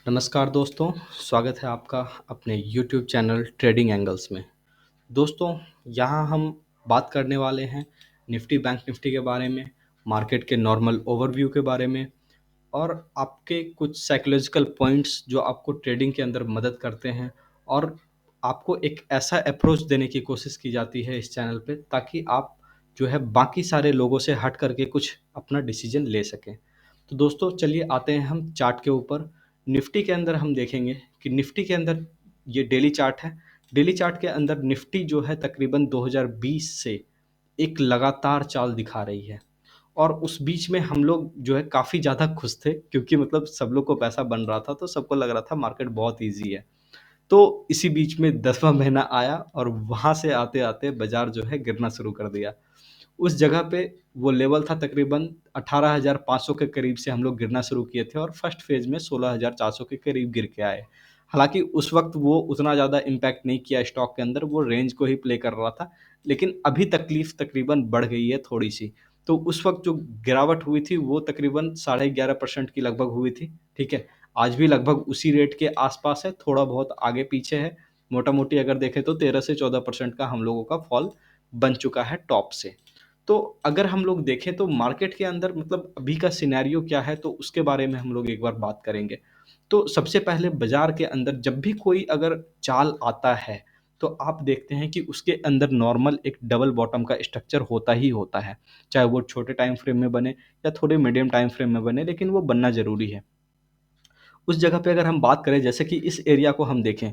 नमस्कार दोस्तों, स्वागत है आपका अपने यूट्यूब चैनल ट्रेडिंग एंगल्स में। दोस्तों, यहाँ हम बात करने वाले हैं निफ्टी बैंक निफ्टी के बारे में, मार्केट के नॉर्मल ओवरव्यू के बारे में और आपके कुछ साइकोलॉजिकल पॉइंट्स जो आपको ट्रेडिंग के अंदर मदद करते हैं और आपको एक ऐसा अप्रोच देने की कोशिश की जाती है इस चैनल पे ताकि आप जो है बाकी सारे लोगों से हट करके कुछ अपना डिसीजन ले सकें। तो दोस्तों चलिए आते हैं हम चार्ट के ऊपर। निफ्टी के अंदर हम देखेंगे कि निफ्टी के अंदर ये डेली चार्ट है। डेली चार्ट के अंदर निफ्टी जो है तकरीबन 2020 से एक लगातार चाल दिखा रही है और उस बीच में हम लोग जो है काफ़ी ज़्यादा खुश थे क्योंकि मतलब सब लोग को पैसा बन रहा था तो सबको लग रहा था मार्केट बहुत ईजी है। तो इसी बीच में 10वां महीना आया और वहाँ से आते-आते बाज़ार जो है गिरना शुरू कर दिया। उस जगह पे वो लेवल था तकरीबन 18,500 के करीब से हम लोग गिरना शुरू किए थे और फर्स्ट फेज़ में 16,400 के करीब गिर के आए। हालाँकि उस वक़्त वो उतना ज़्यादा इम्पैक्ट नहीं किया स्टॉक के अंदर, वो रेंज को ही प्ले कर रहा था। लेकिन अभी तकलीफ़ तकरीबन बढ़ गई है थोड़ी-सी। तो उस वक़्त जो गिरावट हुई थी वो तकरीबन 11.5% की लगभग हुई थी, ठीक है? आज भी लगभग उसी रेट के आस-पास है, थोड़ा बहुत आगे-पीछे है। मोटा-मोटी अगर देखें तो 13 से 14% का हम लोगों का फॉल बन चुका है टॉप से। तो अगर हम लोग देखें तो मार्केट के अंदर मतलब अभी का सिनेरियो क्या है तो उसके बारे में हम लोग एक बार बात करेंगे। तो सबसे पहले बाज़ार के अंदर जब भी कोई अगर चाल आता है, तो आप देखते हैं कि उसके अंदर नॉर्मल एक डबल बॉटम का स्ट्रक्चर होता ही होता है। चाहे वो छोटे टाइम फ्रेम में बने या थोड़े मीडियम टाइम फ्रेम में बने, लेकिन वो बनना ज़रूरी है। उस जगह पे अगर हम बात करें जैसे कि इस एरिया को हम देखें,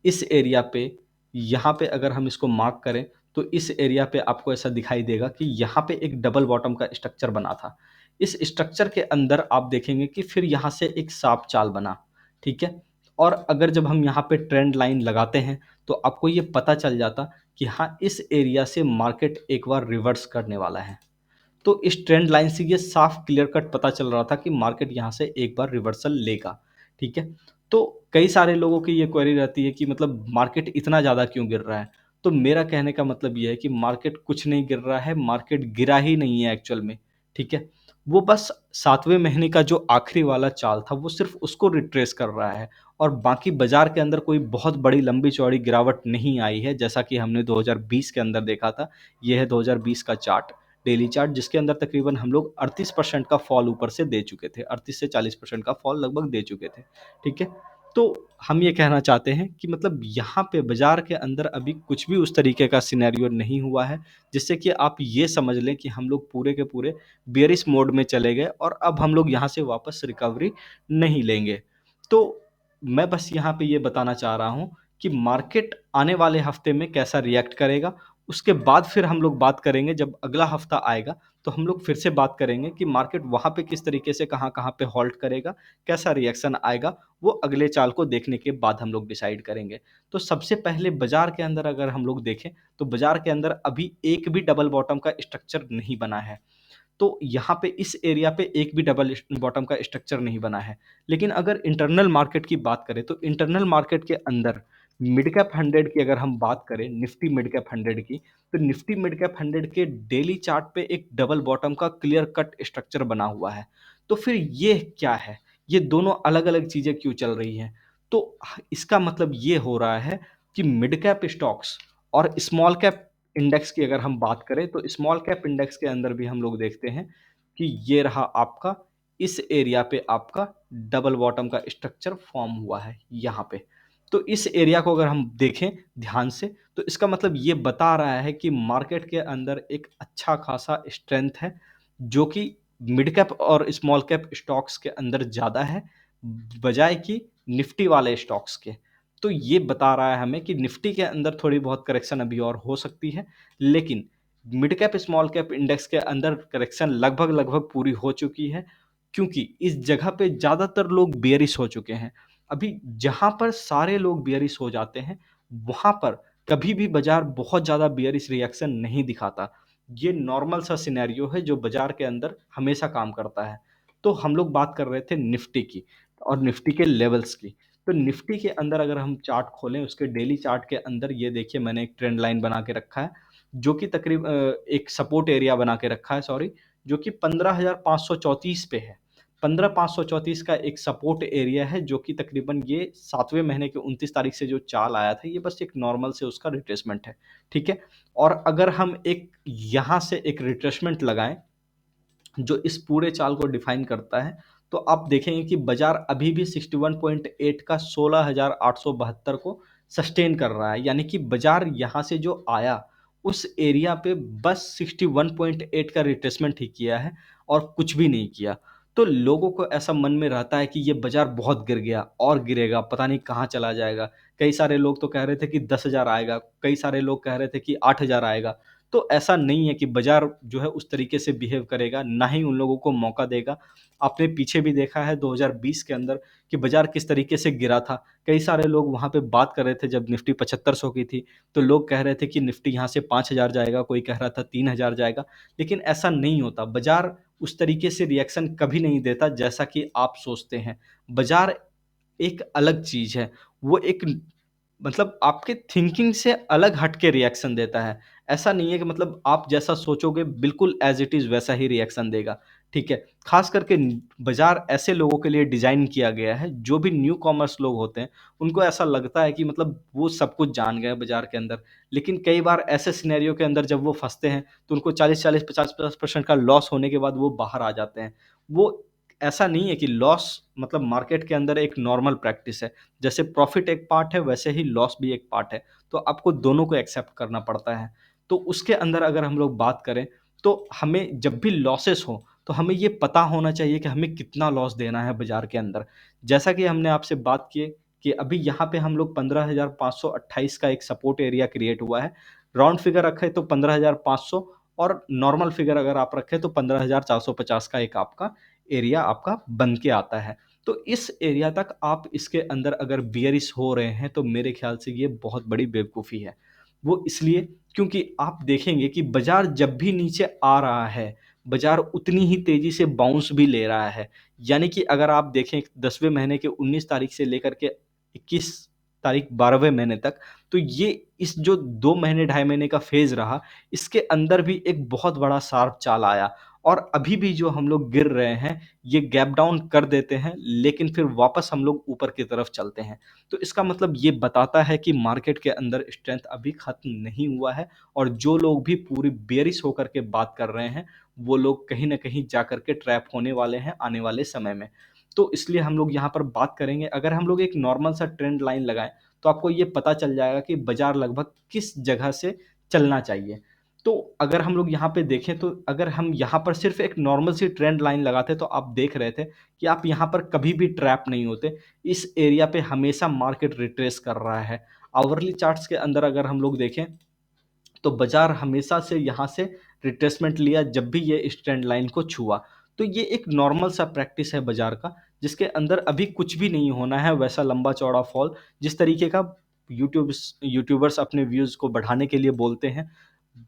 इस एरिया पे यहाँ पे अगर हम इसको मार्क करें, तो इस एरिया पे आपको ऐसा दिखाई देगा कि यहाँ पे एक डबल बॉटम का स्ट्रक्चर बना था। इस स्ट्रक्चर के अंदर आप देखेंगे कि फिर यहाँ से एक साफ चाल बना, ठीक है? और अगर जब हम यहाँ पे ट्रेंड लाइन लगाते हैं, तो आपको ये पता चल जाता कि हाँ, इस एरिया से मार्केट एक बार रिवर्स करने वाला है। तो इस ट्रेंड लाइन से ये साफ क्लियर कट पता चल रहा था कि मार्केट यहाँ से एक बार रिवर्सल लेगा, ठीक है? तो कई सारे लोगों की ये क्वेरी रहती है कि मतलब मार्केट इतना ज़्यादा क्यों गिर रहा है? तो मेरा कहने का मतलब ये है कि मार्केट कुछ नहीं गिर रहा है, मार्केट गिरा ही नहीं है एक्चुअल में, ठीक है? वो बस 7वें महीने का जो आखिरी वाला चाल था, वो सिर्फ़ उसको रिट्रेस कर रहा है और बाकी बाज़ार के अंदर कोई बहुत बड़ी लंबी-चौड़ी गिरावट नहीं आई है, जैसा कि हमने 2020 के अंदर देखा था। ये है 2020 का चार्ट। डेली चार्ट जिसके अंदर तकरीबन हम लोग 38% का फॉल ऊपर से दे चुके थे, 38 से 40% का फॉल लगभग दे चुके थे, ठीक है? तो हम ये कहना चाहते हैं कि मतलब यहाँ पे बाज़ार के अंदर अभी कुछ भी उस तरीके का सिनेरियो नहीं हुआ है, जिससे कि आप ये समझ लें कि हम लोग पूरे के पूरे बेयरिश मोड में चले गए और अब हम लोग यहाँ से वापस रिकवरी नहीं लेंगे। तो मैं बस यहाँ पे ये बताना चाह रहा हूँ कि मार्केट आने वाले हफ्ते में कैसा रिएक्ट करेगा, उसके बाद फिर हम लोग बात करेंगे। जब अगला हफ्ता आएगा, तो हम लोग फिर से बात करेंगे कि मार्केट वहाँ पे किस तरीके से कहाँ-कहाँ पे हॉल्ट करेगा, कैसा रिएक्शन आएगा, वो अगले चाल को देखने के बाद हम लोग डिसाइड करेंगे। तो सबसे पहले बाज़ार के अंदर अगर हम लोग देखें, तो बाज़ार के अंदर अभी एक भी डबल बॉटम का स्ट्रक्चर नहीं बना है। तो यहाँ पे इस एरिया पे एक भी डबल बॉटम का स्ट्रक्चर नहीं बना है। लेकिन अगर इंटरनल मार्केट की बात करें तो इंटरनल मार्केट के अंदर मिड कैप 100 की अगर हम बात करें, निफ्टी मिड कैप 100 की, तो निफ्टी मिड कैप 100 के डेली चार्ट पे एक डबल बॉटम का क्लियर कट स्ट्रक्चर बना हुआ है। तो फिर ये क्या है? ये दोनों अलग-अलग चीज़ें क्यों चल रही हैं? तो इसका मतलब ये हो रहा है कि मिड कैप स्टॉक्स और स्मॉल कैप इंडेक्स की अगर हम बात करें तो स्मॉल कैप इंडेक्स के अंदर भी हम लोग देखते हैं कि ये रहा आपका, इस एरिया पे आपका डबल बॉटम का स्ट्रक्चर फॉर्म हुआ है यहाँ पे। तो इस एरिया को अगर हम देखें ध्यान से, तो इसका मतलब ये बता रहा है कि मार्केट के अंदर एक अच्छा खासा स्ट्रेंथ है, जो कि मिड कैप और स्मॉल कैप स्टॉक्स के अंदर ज़्यादा है, बजाय कि निफ्टी वाले स्टॉक्स के। तो ये बता रहा है हमें कि निफ्टी के अंदर थोड़ी बहुत करेक्शन अभी और हो सकती है, लेकिन mid cap small cap index के अंदर करेक्शन लगभग-लगभग पूरी हो चुकी है, क्योंकि इस जगह पे ज़्यादातर लोग बेयरिश हो चुके हैं। अभी जहाँ पर सारे लोग बेयरिश हो जाते हैं, वहाँ पर कभी भी बाज़ार बहुत ज़्यादा बेयरिश रिएक्शन नहीं दिखाता। ये नॉर्मल सा सिनेरियो है जो बाज़ार के अंदर हमेशा काम करता है। तो हम लोग बात कर रहे थे निफ्टी की और निफ्टी के लेवल्स की। तो निफ्टी के अंदर अगर हम चार्ट खोलें, उसके डेली चार्ट के अंदर ये देखिए मैंने एक ट्रेंड लाइन बना के रखा है, जो कि एक सपोर्ट एरिया बना के रखा है, सॉरी, जो कि 15,534 पे है। 15,534 का एक सपोर्ट एरिया है, जो कि तकरीबन ये 7वें महीने के 29 तारीख से जो चाल आया था, ये बस एक नॉर्मल से उसका रिट्रेसमेंट है, ठीक है? और अगर हम एक यहाँ से एक रिट्रेसमेंट लगाएँ जो इस पूरे चाल को डिफाइन करता है, तो आप देखेंगे कि बाजार अभी भी 61.8 का 16,872 को सस्टेन कर रहा है, यानी कि बाजार यहाँ से जो आया उस एरिया पे बस 61.8 का रिट्रेसमेंट ही किया है और कुछ भी नहीं किया। तो लोगों को ऐसा मन में रहता है कि ये बाजार बहुत गिर गया और गिरेगा, पता नहीं कहाँ चला जाएगा। कई सारे लोग तो कह रहे थे कि 10,000 आएगा, कई सारे लोग कह रहे थे कि 8,000 आएगा। तो ऐसा नहीं है कि बाजार जो है उस तरीके से बिहेव करेगा, ना ही उन लोगों को मौका देगा। आपने पीछे भी देखा है 2020 के अंदर कि बाजार किस तरीके से गिरा था। कई सारे लोग वहाँ पे बात कर रहे थे जब निफ्टी 7500 की थी, तो लोग कह रहे थे कि निफ्टी यहाँ से 5,000 जाएगा, कोई कह रहा था 3,000 जाएगा, लेकिन ऐसा नहीं होता। बाजार उस तरीके से रिएक्शन कभी नहीं देता जैसा कि आप सोचते हैं। बाजार एक अलग चीज़ है, वो एक मतलब आपके थिंकिंग से अलग हट के रिएक्शन देता है। ऐसा नहीं है कि मतलब आप जैसा सोचोगे बिल्कुल एज़ इट इज़ वैसा ही रिएक्शन देगा, ठीक है? ख़ास करके बाज़ार ऐसे लोगों के लिए डिज़ाइन किया गया है, जो भी न्यू कॉमर्स लोग होते हैं, उनको ऐसा लगता है कि मतलब वो सब कुछ जान गए हैं बाज़ार के अंदर। लेकिन कई बार ऐसे सिनेरियो के अंदर जब वो फँसते हैं, तो उनको 40-40, 50-50% का लॉस होने के बाद वो बाहर आ जाते हैं। वो ऐसा नहीं है कि लॉस मतलब मार्केट के अंदर एक नॉर्मल प्रैक्टिस है। जैसे प्रॉफ़िट एक पार्ट है, वैसे ही लॉस भी एक पार्ट है। तो आपको दोनों को एक्सेप्ट करना पड़ता है। तो उसके अंदर अगर हम लोग बात करें, तो हमें जब भी लॉसेस हों, तो हमें ये पता होना चाहिए कि हमें कितना लॉस देना है बाज़ार के अंदर। जैसा कि हमने आपसे बात की कि अभी यहाँ पे हम लोग 15,528 का एक सपोर्ट एरिया क्रिएट हुआ है। राउंड फिगर रखें तो 15,500 और नॉर्मल फिगर अगर आप रखें तो 15,450 का एक आपका एरिया आपका बन के आता है। तो इस एरिया तक आप इसके अंदर अगर बियरिश हो रहे हैं, तो मेरे ख्याल से ये बहुत बड़ी बेवकूफ़ी है। वो इसलिए क्योंकि आप देखेंगे कि बाज़ार जब भी नीचे आ रहा है, बाज़ार उतनी ही तेज़ी से बाउंस भी ले रहा है। यानी कि अगर आप देखें 10वें महीने के 19 तारीख से लेकर के 21 तारीख 12वें महीने तक, तो ये इस जो 2 महीने, ढाई महीने का फ़ेज़ रहा, इसके अंदर भी एक बहुत बड़ा शार्प चाल आया और अभी भी जो हम लोग गिर रहे हैं, ये गैप डाउन कर देते हैं, लेकिन फिर वापस हम लोग ऊपर की तरफ चलते हैं। तो इसका मतलब ये बताता है कि मार्केट के अंदर स्ट्रेंथ अभी खत्म नहीं हुआ है और जो लोग भी पूरी बेयरिश होकर के बात कर रहे हैं, वो लोग कहीं न कहीं जाकर के ट्रैप होने वाले हैं आने वाले समय में। तो इसलिए हम लोग यहाँ पर बात करेंगे, अगर हम लोग एक नॉर्मल सा ट्रेंड लाइन लगाएँ, तो आपको ये पता चल जाएगा कि बाज़ार लगभग किस जगह से चलना चाहिए। तो अगर हम लोग यहाँ पे देखें, तो अगर हम यहाँ पर सिर्फ़ एक नॉर्मल सी ट्रेंड लाइन लगाते, तो आप देख रहे थे कि आप यहाँ पर कभी भी ट्रैप नहीं होते। इस एरिया पे हमेशा मार्केट रिट्रेस कर रहा है। आवरली चार्ट्स के अंदर अगर हम लोग देखें, तो बाज़ार हमेशा से यहाँ से रिट्रेसमेंट लिया जब भी ये इस ट्रेंड लाइन को छुआ। तो ये एक नॉर्मल सा प्रैक्टिस है बाज़ार का, जिसके अंदर अभी कुछ भी नहीं होना है वैसा लंबा-चौड़ा फॉल, जिस तरीके का यूट्यूबर्स अपने व्यूज़ को बढ़ाने के लिए बोलते हैं।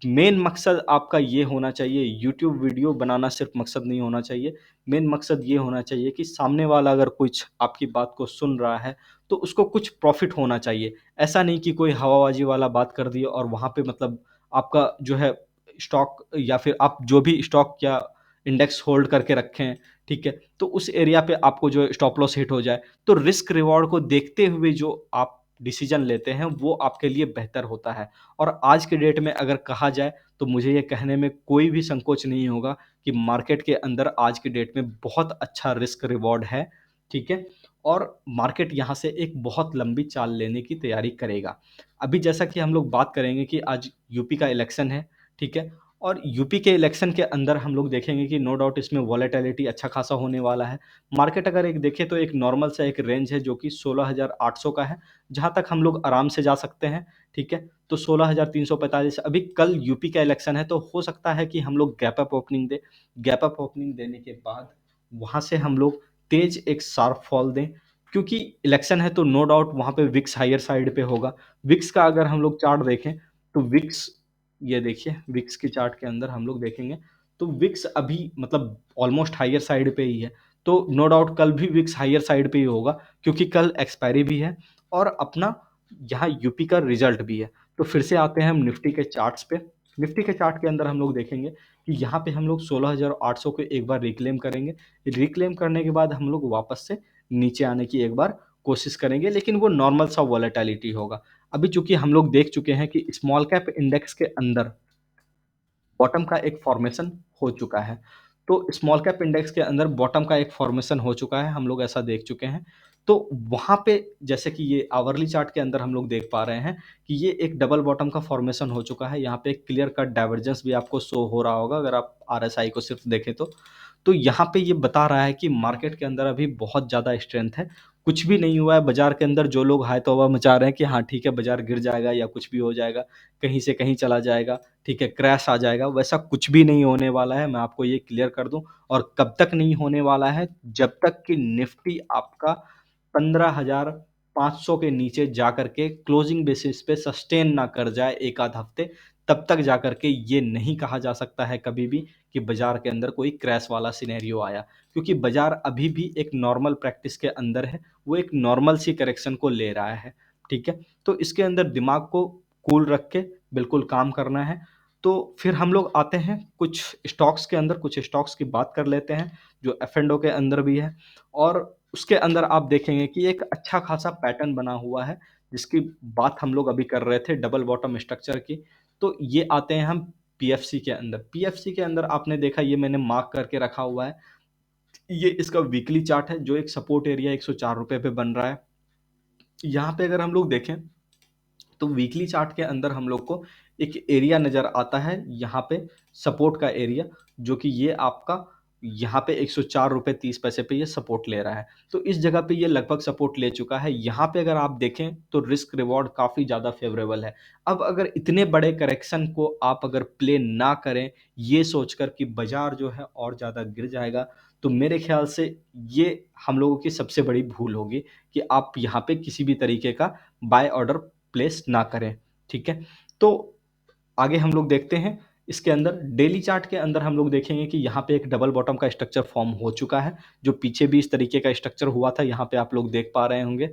मेन मकसद आपका ये होना चाहिए, यूट्यूब वीडियो बनाना सिर्फ़ मकसद नहीं होना चाहिए। मेन मकसद ये होना चाहिए कि सामने वाला अगर कुछ आपकी बात को सुन रहा है, तो उसको कुछ प्रॉफ़िट होना चाहिए। ऐसा नहीं कि कोई हवाबाज़ी वाला बात कर दिया और वहाँ पे मतलब आपका जो है स्टॉक या फिर आप जो भी स्टॉक या इंडेक्स होल्ड करके रखे हैं, ठीक है? तो उस एरिया पे आपको जो है स्टॉप लॉस हिट हो जाए, तो रिस्क रिवॉर्ड को देखते हुए जो आप डिसीज़न लेते हैं, वो आपके लिए बेहतर होता है। और आज के डेट में अगर कहा जाए, तो मुझे ये कहने में कोई भी संकोच नहीं होगा कि मार्केट के अंदर आज की डेट में बहुत अच्छा रिस्क रिवॉर्ड है, ठीक है? और मार्केट यहाँ से एक बहुत लंबी चाल लेने की तैयारी करेगा। अभी जैसा कि हम लोग बात करेंगे कि आज यूपी का इलेक्शन है, ठीक है? और यूपी के इलेक्शन के अंदर हम लोग देखेंगे कि नो डाउट इसमें वोलेटिलिटी अच्छा खासा होने वाला है। मार्केट अगर एक देखें, तो एक नॉर्मल सा एक रेंज है जो कि 16,800 का है, जहाँ तक हम लोग आराम से जा सकते हैं, ठीक है? तो 16,345 अभी कल यूपी का इलेक्शन है, तो हो सकता है कि हम लोग गैप अप ओपनिंग दें। गैप अप ओपनिंग देने के बाद वहाँ से हम लोग तेज़ एक शार्प फॉल दें, क्योंकि इलेक्शन है तो नो डाउट वहाँ पे विक्स हायर साइड पे होगा। विक्स का अगर हम लोग चार्ट देखें, तो विक्स ये देखिए, विक्स के चार्ट के अंदर हम लोग देखेंगे, तो विक्स अभी मतलब ऑलमोस्ट हायर साइड पे ही है। तो नो डाउट कल भी विक्स हायर साइड पे ही होगा, क्योंकि कल एक्सपायरी भी है और अपना यहाँ यूपी का रिजल्ट भी है। तो फिर से आते हैं हम निफ्टी के चार्ट्स पे। निफ्टी के चार्ट के अंदर हम लोग देखेंगे कि यहाँ पे हम लोग 16,800 को एक बार रिक्लेम करेंगे। रिक्लेम करने के बाद हम लोग वापस से नीचे आने की एक बार कोशिश करेंगे, लेकिन वो नॉर्मल सा वॉलेटिलिटी होगा। अभी चूंकि हम लोग देख चुके हैं कि स्मॉल कैप इंडेक्स के अंदर बॉटम का एक फॉर्मेशन हो चुका है। तो स्मॉल कैप इंडेक्स के अंदर बॉटम का एक फॉर्मेशन हो चुका है, हम लोग ऐसा देख चुके हैं। तो वहाँ पे जैसे कि ये आवरली चार्ट के अंदर हम लोग देख पा रहे हैं कि ये एक डबल बॉटम का फॉर्मेशन हो चुका है। यहाँ पे एक क्लियर कट डाइवर्जेंस भी आपको शो हो रहा होगा अगर आप आरएसआई को सिर्फ देखें तो। तो यहाँ पे ये बता रहा है कि मार्केट के अंदर अभी बहुत ज़्यादा स्ट्रेंथ है। कुछ भी नहीं हुआ है बाजार के अंदर, जो लोग हाय तौबा मचा रहे हैं कि हाँ ठीक है बाजार गिर जाएगा या कुछ भी हो जाएगा, कहीं से कहीं चला जाएगा, ठीक है क्रैश आ जाएगा, वैसा कुछ भी नहीं होने वाला है। मैं आपको ये क्लियर कर दूं। और कब तक नहीं होने वाला है? जब तक कि निफ्टी आपका 15,500 के नीचे जाकर के क्लोजिंग बेसिस पे सस्टेन ना कर जाए एक आध हफ्ते, तब तक जाकर के ये नहीं कहा जा सकता है कभी भी कि बाजार के अंदर कोई क्रैश वाला सिनेरियो आया। क्योंकि बाजार अभी भी एक नॉर्मल प्रैक्टिस के अंदर है, वो एक नॉर्मल सी करेक्शन को ले रहा है। ठीक है, तो इसके अंदर दिमाग को कूल रख के बिल्कुल काम करना है। तो फिर हम लोग आते हैं कुछ स्टॉक्स के अंदर, कुछ स्टॉक्स की बात कर लेते हैं जो एफ एंड ओ के अंदर भी है। और उसके अंदर आप देखेंगे कि एक अच्छा खासा पैटर्न बना हुआ है, जिसकी बात हम लोग अभी कर रहे थे डबल बॉटम स्ट्रक्चर की। तो ये आते हैं हम पीएफसी के अंदर। पीएफसी के अंदर आपने देखा, ये मैंने मार्क करके रखा हुआ है, ये इसका वीकली चार्ट है जो एक सपोर्ट एरिया 104 रुपए पे बन रहा है। यहाँ पे अगर हम लोग देखें तो वीकली चार्ट के अंदर हम लोग को एक एरिया नजर आता है यहाँ पे, सपोर्ट का एरिया, जो कि ये आपका यहाँ पे 104 रुपए 30 पैसे पे ये सपोर्ट ले रहा है। तो इस जगह पे ये लगभग सपोर्ट ले चुका है। यहाँ पे अगर आप देखें तो रिस्क रिवॉर्ड काफी ज्यादा फेवरेबल है। अब अगर इतने बड़े करेक्शन को आप अगर प्ले ना करें ये सोचकर कि बाजार जो है और ज्यादा गिर जाएगा, तो मेरे ख्याल से ये हम लोगों की सबसे बड़ी भूल होगी कि आप यहाँ पे किसी भी तरीके का बाय ऑर्डर प्लेस ना करें। ठीक है, तो आगे हम लोग देखते हैं। इसके अंदर डेली चार्ट के अंदर हम लोग देखेंगे कि यहाँ पे एक डबल बॉटम का स्ट्रक्चर फॉर्म हो चुका है, जो पीछे भी इस तरीके का स्ट्रक्चर हुआ था, यहाँ पे आप लोग देख पा रहे होंगे।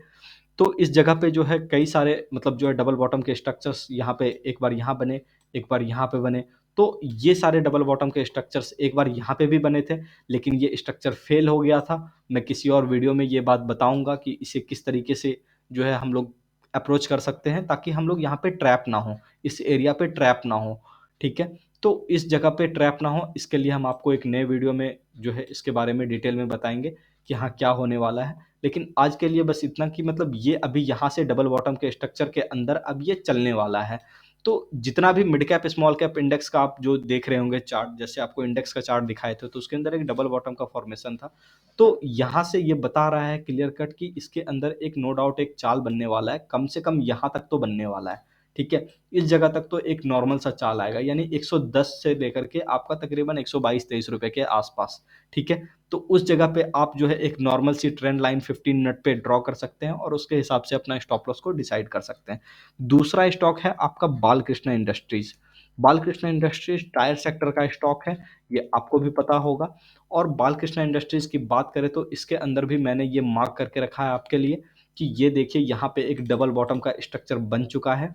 तो इस जगह पे जो है कई सारे मतलब जो है डबल बॉटम के स्ट्रक्चर्स यहाँ पे एक बार यहाँ बने, एक बार यहाँ पे बने। तो ये सारे डबल बॉटम के स्ट्रक्चर्स एक बार यहाँ पे भी बने थे, लेकिन ये स्ट्रक्चर फेल हो गया था। मैं किसी और वीडियो में ये बात बताऊंगा कि इसे किस तरीके से जो है हम लोग अप्रोच कर सकते हैं ताकि हम लोग यहाँ पे ट्रैप ना हो, इस एरिया पे ट्रैप ना हो। ठीक है, तो इस जगह पे ट्रैप ना हो, इसके लिए हम आपको एक नए वीडियो में जो है इसके बारे में डिटेल में बताएंगे कि हाँ क्या होने वाला है। लेकिन आज के लिए बस इतना कि मतलब ये अभी यहाँ से डबल बॉटम के स्ट्रक्चर के अंदर अब ये चलने वाला है। तो जितना भी mid cap small cap index का आप जो देख रहे होंगे चार्ट, जैसे आपको इंडेक्स का चार्ट दिखाए थे तो उसके अंदर एक डबल बॉटम का फॉर्मेशन था। तो यहाँ से ये बता रहा है क्लियर कट कि इसके अंदर एक नो डाउट एक चाल बनने वाला है, कम से कम यहाँ तक तो बनने वाला है। ठीक है, इस जगह तक तो एक नॉर्मल सा चाल आएगा, यानी 110 से लेकर के आपका तकरीबन 122-23 रुपए के आसपास। ठीक है, तो उस जगह पे आप जो है एक नॉर्मल सी ट्रेंड लाइन 15 मिनट पे ड्रॉ कर सकते हैं और उसके हिसाब से अपना स्टॉप लॉस को डिसाइड कर सकते हैं। दूसरा स्टॉक है आपका Balkrishna industries. Balkrishna industries tyre sector का स्टॉक है, ये आपको भी पता होगा। और बालकृष्ण इंडस्ट्रीज की बात करें तो इसके अंदर भी मैंने ये मार्क करके रखा है आपके लिए कि ये देखिए यहाँ पे एक डबल बॉटम का स्ट्रक्चर बन चुका है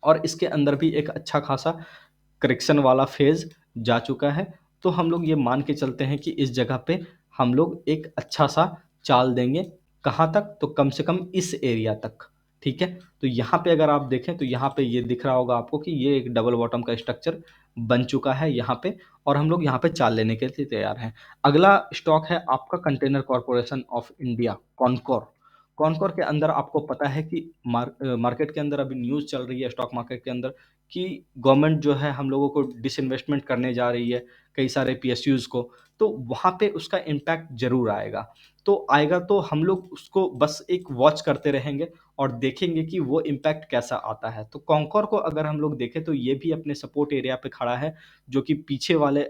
और इसके अंदर भी एक अच्छा खासा करेक्शन वाला फेज जा चुका है। तो हम लोग ये मान के चलते हैं कि इस जगह पे हम लोग एक अच्छा सा चाल देंगे। कहाँ तक? तो कम से कम इस एरिया तक। ठीक है, तो यहाँ पे अगर आप देखें तो यहाँ पे ये दिख रहा होगा आपको कि ये एक डबल बॉटम का स्ट्रक्चर बन चुका है यहाँ पे, और हम लोग यहाँ पे चाल लेने के लिए तैयार हैं। अगला स्टॉक है आपका container corporation of India, Concor. Concor के अंदर आपको पता है कि मार्केट के अंदर अभी न्यूज़ चल रही है स्टॉक मार्केट के अंदर कि गवर्नमेंट जो है हम लोगों को डिसइन्वेस्टमेंट करने जा रही है कई सारे पीएसयूज को। तो वहाँ पे उसका इम्पैक्ट जरूर आएगा। तो आएगा तो हम लोग उसको बस एक वॉच करते रहेंगे और देखेंगे कि वो इम्पैक्ट कैसा आता है। तो कॉन्कोर को अगर हम लोग देखें तो ये भी अपने सपोर्ट एरिया पे खड़ा है, जो कि पीछे वाले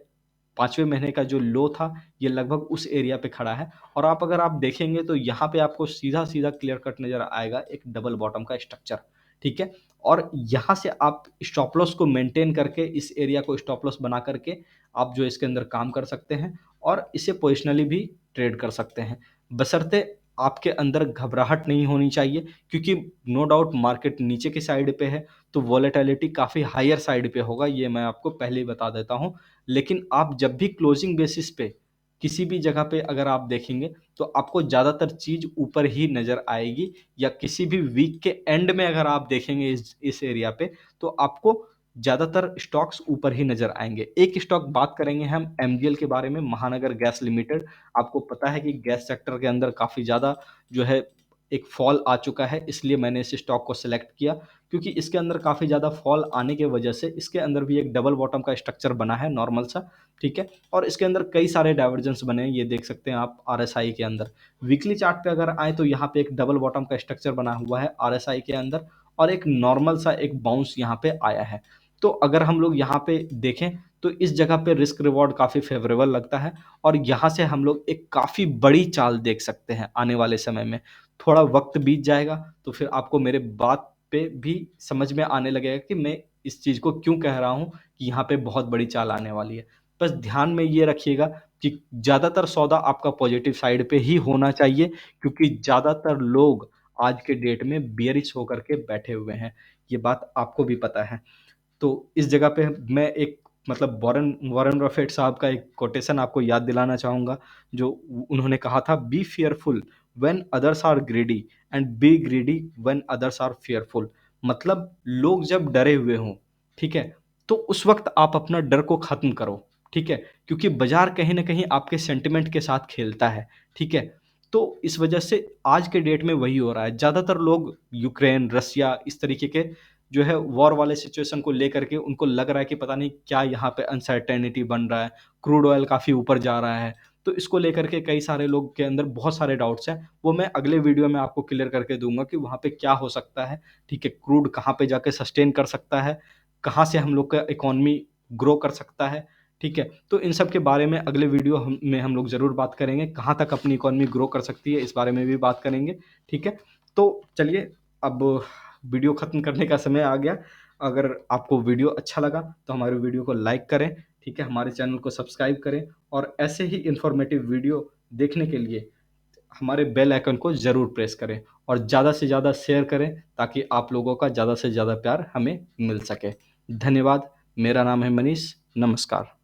5वें महीने का जो लो था ये लगभग उस एरिया पे खड़ा है। और आप अगर आप देखेंगे तो यहाँ पे आपको सीधा सीधा क्लियर कट नजर आएगा एक डबल बॉटम का स्ट्रक्चर। ठीक है, और यहाँ से आप स्टॉप लॉस को मेंटेन करके इस एरिया को स्टॉप लॉस बना करके आप जो इसके अंदर काम कर सकते हैं और इसे पोजिशनली भी ट्रेड कर सकते हैं, बशर्ते आपके अंदर घबराहट नहीं होनी चाहिए, क्योंकि नो डाउट मार्केट नीचे की साइड पे है, तो वॉलेटिलिटी काफ़ी हायर साइड पे होगा, ये मैं आपको पहले ही बता देता हूँ। लेकिन आप जब भी क्लोजिंग बेसिस पे किसी भी जगह पे अगर आप देखेंगे, तो आपको ज़्यादातर चीज़ ऊपर ही नज़र आएगी, या किसी भी वीक के एंड में अगर आप देखेंगे इस एरिया पे, तो आपको ज़्यादातर स्टॉक्स ऊपर ही नज़र आएँगे। एक स्टॉक बात करेंगे हम एमजीएल के बारे में, महानगर गैस लिमिटेड। आपको पता है कि गैस सेक्टर के अंदर काफ़ी ज़्यादा जो है एक फॉल आ चुका है, इसलिए मैंने इस स्टॉक को सेलेक्ट किया, क्योंकि इसके अंदर काफ़ी ज़्यादा फॉल आने की वजह से इसके अंदर भी एक डबल बॉटम का स्ट्रक्चर बना है नॉर्मल सा, ठीक है? और इसके अंदर कई सारे डाइवर्जेंस बने हैं, ये देख सकते हैं आप आरएसआई के अंदर। वीकली चार्ट पे अगर आएँ तो यहाँ पे एक डबल बॉटम का स्ट्रक्चर बना हुआ है आरएसआई के अंदर, और एक नॉर्मल सा एक बाउंस यहाँ पे आया है। तो अगर हम लोग यहाँ पे देखें, तो इस जगह पे रिस्क रिवॉर्ड काफ़ी फ़ेवरेबल लगता है, और यहाँ से हम लोग एक काफ़ी बड़ी चाल देख सकते हैं आने वाले समय में। थोड़ा वक़्त बीत जाएगा, तो फिर आपको मेरे बात पे भी समझ में आने लगेगा कि मैं इस चीज़ को क्यों कह रहा हूँ कि यहाँ पे बहुत बड़ी चाल आने वाली है। बस ध्यान में ये रखिएगा कि ज़्यादातर सौदा आपका पॉज़िटिव साइड पे ही होना चाहिए, क्योंकि ज़्यादातर लोग आज के डेट में बेयरिश होकर के बैठे हुए हैं। ये बात आपको भी पता है। तो इस जगह पे मैं एक मतलब वॉरेन वॉरेन बफेट साहब का एक कोटेशन आपको याद दिलाना चाहूँगा, जो उन्होंने कहा था, be fearful when others are greedy and be greedy when others are fearful. मतलब लोग जब डरे हुए हों, ठीक है, तो उस वक्त आप अपना डर को खत्म करो, ठीक है, क्योंकि बाजार कहीं ना कहीं आपके सेंटिमेंट के साथ खेलता है, ठीक है। तो इस वजह से आज के डेट में वही हो रहा है, ज़्यादातर लोग यूक्रेन रसिया इस तरीके के जो है वॉर वाले सिचुएशन को लेकर के उनको लग रहा है कि पता नहीं क्या यहाँ पे अनसर्टेनिटी बन रहा है, क्रूड ऑयल काफ़ी ऊपर जा रहा है। तो इसको लेकर के कई सारे लोग के अंदर बहुत सारे डाउट्स हैं, वो मैं अगले वीडियो में आपको क्लियर करके दूंगा कि वहाँ पे क्या हो सकता है, ठीक है, क्रूड कहाँ पे जाके सस्टेन कर सकता है, कहाँ से हम लोग का इकोनॉमी ग्रो कर सकता है, ठीक है। तो इन सब के बारे में अगले वीडियो में हम लोग ज़रूर बात करेंगे, कहाँ तक अपनी इकोनॉमी ग्रो कर सकती है इस बारे में भी बात करेंगे, ठीक है। तो चलिए, अब वीडियो ख़त्म करने का समय आ गया। अगर आपको वीडियो अच्छा लगा तो हमारे वीडियो को लाइक करें, ठीक है, हमारे चैनल को सब्सक्राइब करें, और ऐसे ही इन्फॉर्मेटिव वीडियो देखने के लिए हमारे बेल आइकन को ज़रूर प्रेस करें, और ज़्यादा से ज़्यादा शेयर करें, ताकि आप लोगों का ज़्यादा से ज़्यादा प्यार हमें मिल सके। धन्यवाद। मेरा नाम है मनीष। नमस्कार।